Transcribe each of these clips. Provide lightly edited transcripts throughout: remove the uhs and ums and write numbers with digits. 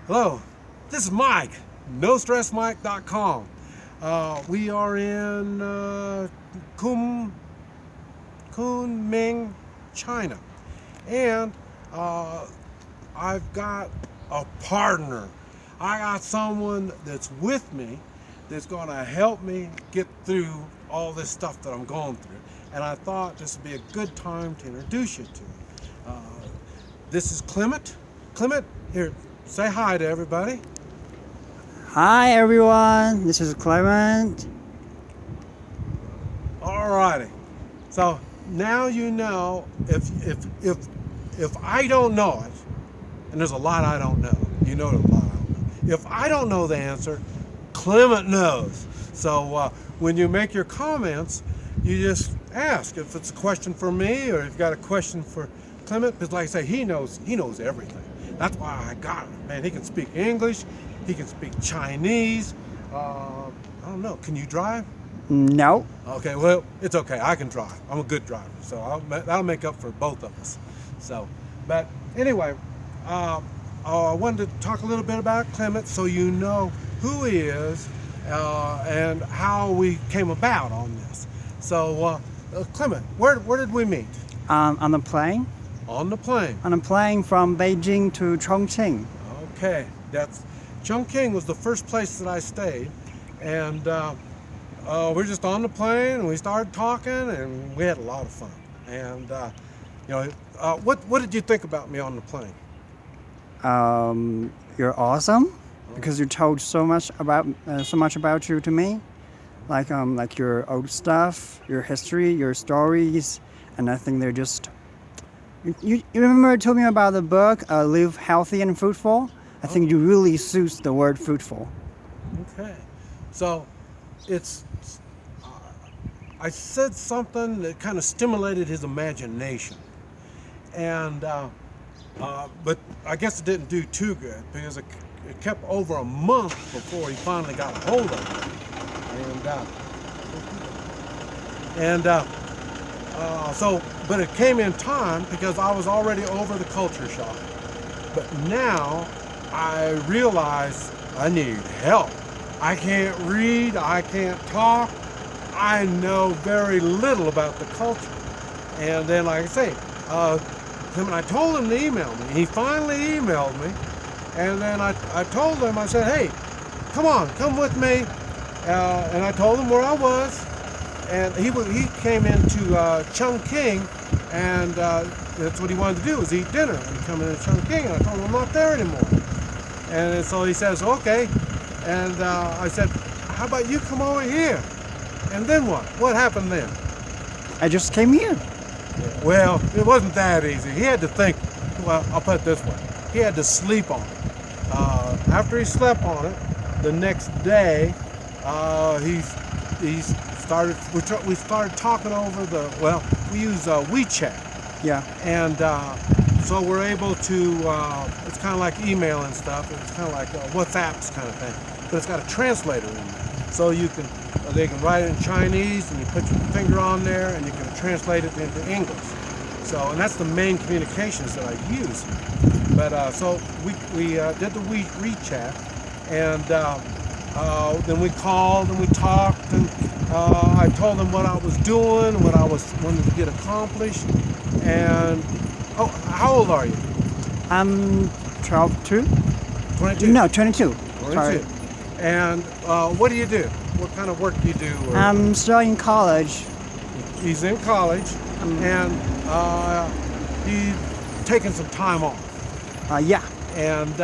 Hello, this is Mike, NoStressMike.com. We are in Kunming, China. And I've got a partner. I got someone that's with me that's going to help me get through all this stuff that I'm going through. And I thought this would be a good time to introduce you to him. This is Clement. Clement, here, say hi to everybody. Hi everyone, this is Clement. Alrighty. So now you know if I don't know it, and there's a lot I don't know. You know there's a lot I don't know. If I don't know the answer, Clement knows. So when you make your comments, you just ask if it's a question for me or if you've got a question for Clement, because like I say, he knows everything. That's why I got him. Man, he can speak English, he can speak Chinese. I don't know. Can you drive? No. Okay, well, it's okay. I can drive. I'm a good driver, so that'll make up for both of us. So, but anyway, I wanted to talk a little bit about Clement so you know who he is and how we came about on this. So, Clement, where did we meet? On the plane? On the plane. On a plane from Beijing to Chongqing. Okay, that's Chongqing was the first place that I stayed, and we're just on the plane and we started talking and we had a lot of fun. And what did you think about me on the plane? You're awesome because you told so much about you to me, like your old stuff, your history, your stories, and I think they're just. You remember you told me about the book Live Healthy and Fruitful? I think you really suits the word fruitful. Okay, so it's I said something that kind of stimulated his imagination, and but I guess it didn't do too good because it kept over a month before he finally got a hold of it, but it came in time because I was already over the culture shock. But now I realize I need help. I can't read, I can't talk. I know very little about the culture. And then, like I say, I told him to email me. He finally emailed me. And then I told him, I said, hey, come with me. And I told him where I was. And he came into Chongqing, and that's what he wanted to do, was eat dinner. And he come into Chongqing, and I told him I'm not there anymore. And so he says, okay. And I said, how about you come over here? And then what? What happened then? I just came here. Yeah, well, it wasn't that easy. He had to think, well, I'll put it this way. He had to sleep on it. After he slept on it, the next day, we started talking over we use WeChat. Yeah. And so we're able to, it's kind of like email and stuff. It's kind of like WhatsApp's kind of thing, but it's got a translator in there. So they can write it in Chinese and you put your finger on there and you can translate it into English. So, and that's the main communications that I use. But so we did the WeChat, and then we called and we talked, and I told them what I was doing, what I wanted to get accomplished. And how old are you? I'm 22. 22? No, 22. 22. Sorry. And what do you do? What kind of work do you do? I'm still in college. He's in college, and he's taking some time off. Yeah. And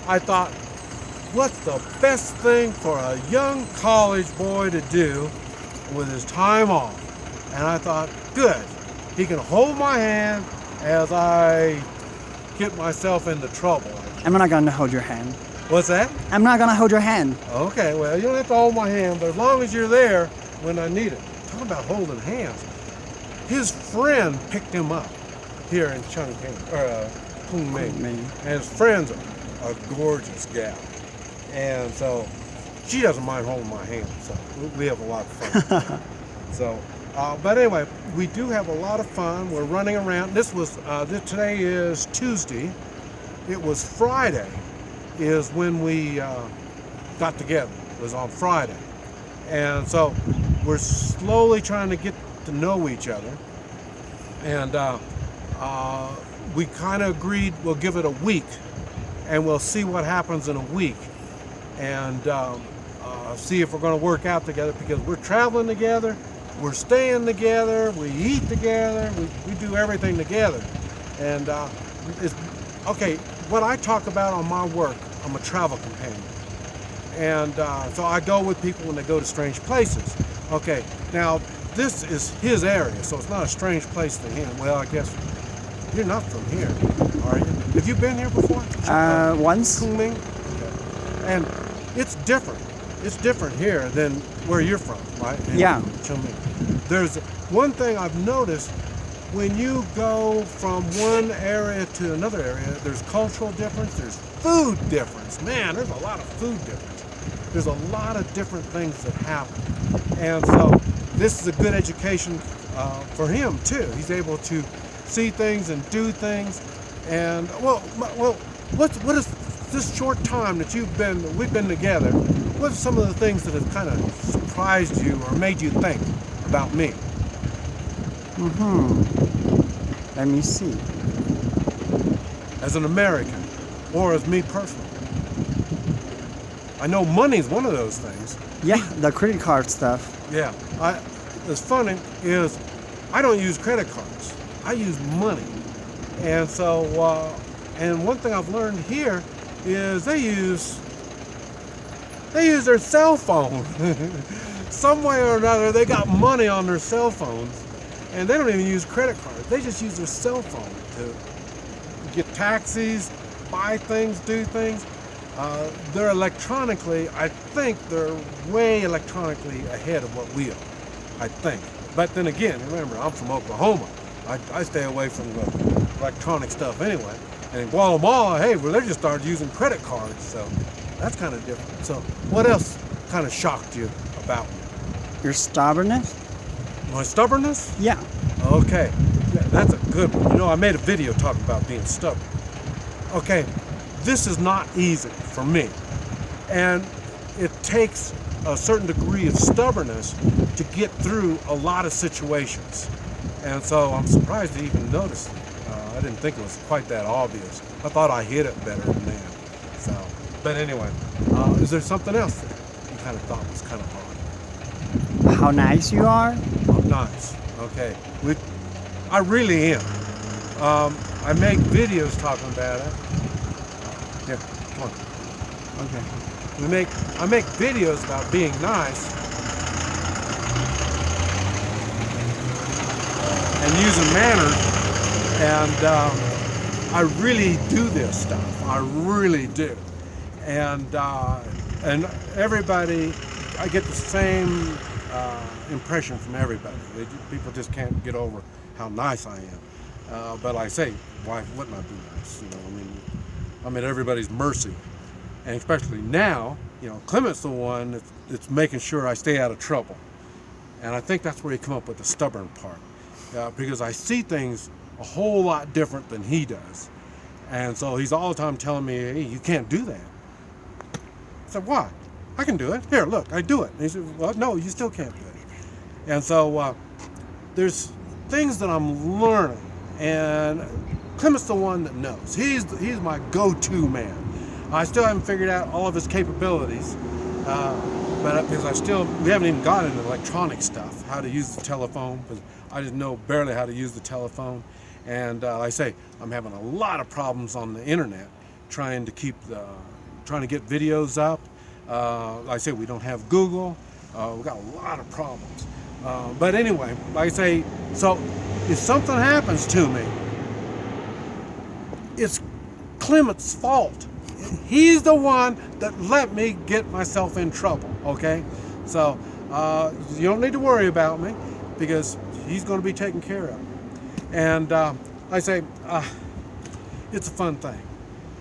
I thought, what's the best thing for a young college boy to do with his time off? And I thought, good, he can hold my hand as I get myself into trouble. I'm not gonna hold your hand. What's that? I'm not gonna hold your hand. Okay, well, you don't have to hold my hand, but as long as you're there when I need it. Talk about holding hands. His friend picked him up here in Chongqing, or Kunming. And his friend's a gorgeous gal. And so she doesn't mind holding my hand, so we have a lot of fun. So, but anyway, we do have a lot of fun. We're running around. Today is Tuesday. It was Friday is when we got together. It was on Friday. And so we're slowly trying to get to know each other. And we kind of agreed we'll give it a week, and we'll see what happens in a week, and see if we're going to work out together, because we're traveling together, we're staying together, we eat together, we do everything together. And it's, okay, what I talk about on my work, I'm a travel companion. And so I go with people when they go to strange places. Okay, now this is his area, so it's not a strange place to him. Well, I guess you're not from here, are you? Have you been here before? Once. Kunming? Okay. And it's different. It's different here than where you're from, right? Yeah. Kunming. There's one thing I've noticed. When you go from one area to another area, there's cultural difference, there's food difference. Man, there's a lot of food difference. There's a lot of different things that happen. And so this is a good education for him too. He's able to see things and do things. And well, what is this short time that we've been together, what are some of the things that have kind of surprised you or made you think about me? Let me see. As an American, or as me personally? I know money's one of those things. Yeah, the credit card stuff. Yeah. What's funny is I don't use credit cards. I use money. And so, and one thing I've learned here is they use their cell phone. Some way or another, they got money on their cell phones. And they don't even use credit cards. They just use their cell phone to get taxis, buy things, do things. They're electronically, I think they're way electronically ahead of what we are, I think. But then again, remember, I'm from Oklahoma. I stay away from the electronic stuff anyway. And in Guatemala, hey, well, they just started using credit cards, so that's kind of different. So what else kind of shocked you about me? Your stubbornness? My stubbornness? Yeah. Okay, yeah, that's a good one. You know, I made a video talking about being stubborn. Okay, this is not easy for me. And it takes a certain degree of stubbornness to get through a lot of situations. And so I'm surprised to even notice it. I didn't think it was quite that obvious. I thought I hid it better than that. So, but anyway, is there something else that you kind of thought was kind of odd? How nice you are? I'm nice. Okay. I really am. I make videos talking about it. Here, come on. Okay. I make videos about being nice and using manners, and I really do this stuff. I really do. And everybody, I get the same impression from everybody. People just can't get over how nice I am. But I say, why wouldn't I be nice? You know, I mean, I'm at everybody's mercy. And especially now, you know, Clement's the one that's making sure I stay out of trouble. And I think that's where he come up with the stubborn part. Because I see things a whole lot different than he does. And so he's all the time telling me, hey, you can't do that. I said, why? I can do it. Here, look, I do it. And he said, well, no, you still can't do it. And so there's things that I'm learning. And Clement's the one that knows. He's my go-to man. I still haven't figured out all of his capabilities, but because we haven't even gotten into electronic stuff, how to use the telephone, because I just know barely how to use the telephone. And like I say, I'm having a lot of problems on the internet trying to get videos up. Like I say, we don't have Google. We've got a lot of problems. But anyway, like I say, so if something happens to me, it's Clement's fault. He's the one that let me get myself in trouble, okay? So you don't need to worry about me because he's going to be taken care of. And like I say, it's a fun thing.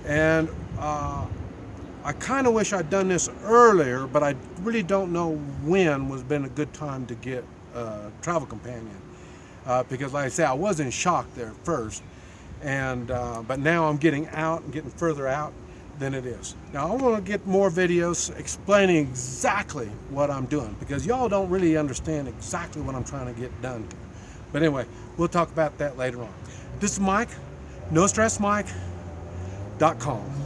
And I kind of wish I'd done this earlier, but I really don't know when was been a good time to get a travel companion. Because like I say, I was in shock there at first. And but now I'm getting out and getting further out. than it is. Now I want to get more videos explaining exactly what I'm doing, because y'all don't really understand exactly what I'm trying to get done. But anyway, we'll talk about that later on. This is Mike, NoStressMike.com.